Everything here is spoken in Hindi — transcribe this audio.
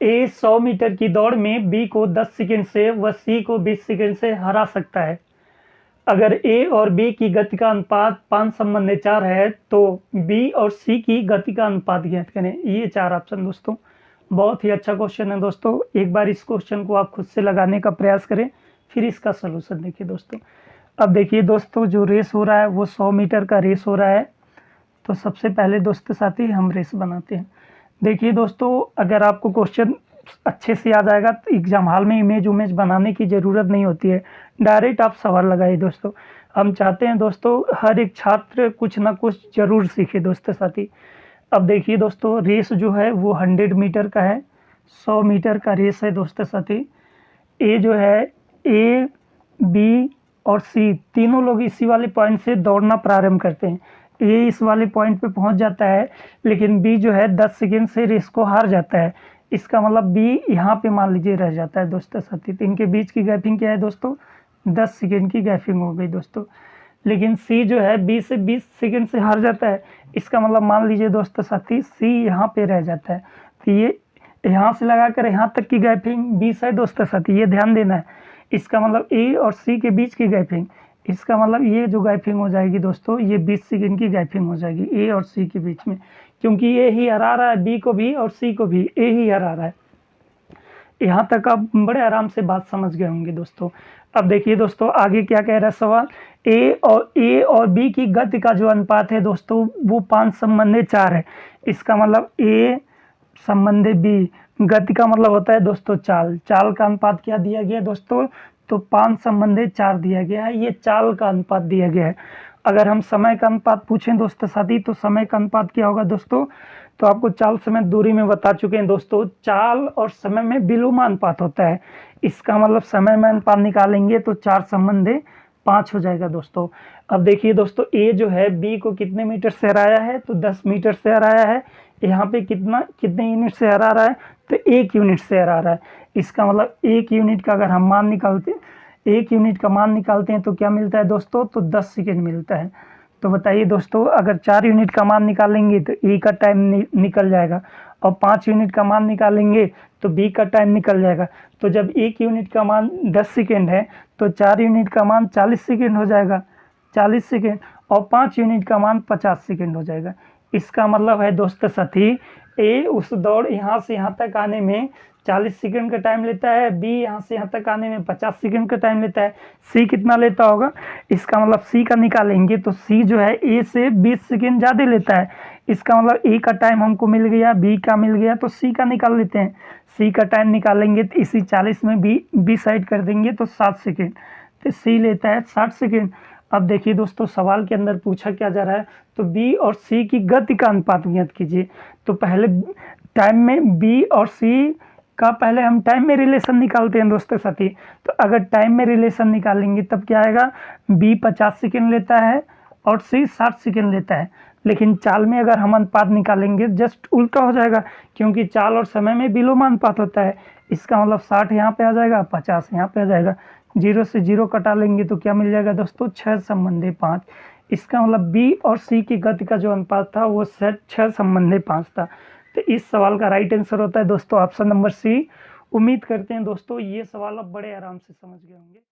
ए 100 मीटर की दौड़ में बी को 10 सेकंड से व सी को 20 सेकंड से हरा सकता है। अगर ए और बी की गति का अनुपात 5/4 है तो बी और सी की गति का अनुपात ज्ञात करें। ये 4 ऑप्शन दोस्तों, बहुत ही अच्छा क्वेश्चन है दोस्तों। एक बार इस क्वेश्चन को आप खुद से लगाने का प्रयास करें, फिर इसका सलूशन देखिए दोस्तों। अब देखिए दोस्तों, जो रेस हो रहा है वो 100 मीटर का रेस हो रहा है। तो सबसे पहले दोस्तों साथी हम रेस बनाते हैं। देखिए दोस्तों, अगर आपको क्वेश्चन अच्छे से याद आएगा तो एग्जाम हॉल में इमेज बनाने की ज़रूरत नहीं होती है, डायरेक्ट आप सवाल लगाइए दोस्तों। हम चाहते हैं दोस्तों हर एक छात्र कुछ ना कुछ जरूर सीखे दोस्तों साथी। अब देखिए दोस्तों, रेस जो है वो 100 मीटर का है, 100 मीटर का रेस है दोस्तों साथी। ए जो है, ए बी और सी तीनों लोग इसी वाले पॉइंट से दौड़ना प्रारंभ करते हैं। ए इस वाले पॉइंट पे पहुंच जाता है, लेकिन बी जो है 10 सेकंड से रेस को हार जाता है। इसका मतलब बी यहाँ पे मान लीजिए रह जाता है दोस्तों साथी। तो इनके बीच की गैपिंग क्या है दोस्तों, 10 सेकंड की गैपिंग हो गई दोस्तों। लेकिन सी जो है बी से 20 सेकंड से हार जाता है। इसका मतलब मान लीजिए दोस्तों साथी सी यहाँ पे रह जाता है। तो ये यहाँ से लगाकर यहाँ तक की गैपिंग 20 है दोस्तों साथी, ये ध्यान देना है। इसका मतलब ए और सी के बीच की गैपिंग, इसका मतलब ये जो गैपिंग हो जाएगी दोस्तों, ये 20 सेकंड की गैपिंग हो जाएगी ए और सी के बीच में, क्योंकि ए ही हरा रहा है बी को भी और सी को भी, ए ही हरा रहा है। यहाँ तक आप बड़े आराम से बात समझ गए होंगे दोस्तों। अब देखिए दोस्तों, आगे क्या कह रहा है सवाल, ए और बी की गति का जो अनुपात है दोस्तों वो 5/4 है। इसका मतलब ए संबंधी बी, गति का मतलब होता है दोस्तों चाल, चाल का अनुपात क्या दिया गया है दोस्तों, तो 5/4 दिया गया है। ये चाल का अनुपात दिया गया है। अगर हम समय का अनुपात पूछें दोस्तों साथी, तो समय का अनुपात क्या होगा दोस्तों, तो आपको चाल समय दूरी में बता चुके हैं दोस्तों, चाल और समय में विलोम अनुपात होता है। इसका मतलब समय में अनुपात निकालेंगे तो 4/5 हो जाएगा दोस्तों। अब देखिए दोस्तों, ए जो है बी को कितने मीटर से हराया है, तो 10 मीटर से हराया है। यहाँ पे कितने यूनिट से हरा रहा है, तो 1 यूनिट से हरा रहा है। इसका मतलब 1 यूनिट का अगर हम मान निकालते, 1 यूनिट का मान निकालते हैं तो क्या मिलता है दोस्तों, तो 10 सेकेंड मिलता है। तो बताइए दोस्तों, अगर 4 यूनिट का मान निकालेंगे तो ए का टाइम निकल जाएगा, और 5 यूनिट का मान निकालेंगे तो बी का टाइम निकल जाएगा। तो जब 1 यूनिट का मान 10 सेकेंड है तो 4 यूनिट का मान 40 सेकेंड हो जाएगा, 40 सेकेंड, और 5 यूनिट का मान 50 सेकेंड हो जाएगा। इसका मतलब है दोस्तों साथी, ए उस दौड़ यहाँ से यहाँ तक आने में 40 सेकंड का टाइम लेता है, बी यहाँ से यहाँ तक आने में 50 सेकंड का टाइम लेता है। सी कितना लेता होगा, इसका मतलब सी का निकालेंगे तो सी जो है ए से 20 सेकंड ज़्यादा लेता है। इसका मतलब ए का टाइम हमको मिल गया, बी का मिल गया, तो सी का निकाल लेते हैं। सी का टाइम निकालेंगे तो इसी 40 में बी साइड कर देंगे तो 7 सेकेंड, तो सी लेता है 60 सेकेंड। अब देखिए दोस्तों, सवाल के अंदर पूछा क्या जा रहा है, तो बी और सी की गति का अनुपात ज्ञात कीजिए। तो पहले टाइम में बी और सी का पहले हम टाइम में रिलेशन निकालते हैं दोस्तों साथी। तो अगर टाइम में रिलेशन निकालेंगे तब क्या आएगा, बी 50 सेकेंड लेता है और सी 60 सेकेंड लेता है। लेकिन चाल में अगर हम अनुपात निकालेंगे जस्ट उल्टा हो जाएगा, क्योंकि चाल और समय में विलोम अनुपात होता है। इसका मतलब 60 यहाँ पे आ जाएगा, 50 यहाँ पे आ जाएगा, 0 से 0 कटा लेंगे तो क्या मिल जाएगा दोस्तों, 6/5। इसका मतलब बी और सी की गति का जो अनुपात था वो 6/5 था। तो इस सवाल का राइट आंसर होता है दोस्तों ऑप्शन नंबर सी। उम्मीद करते हैं दोस्तों ये सवाल आप बड़े आराम से समझ गए होंगे।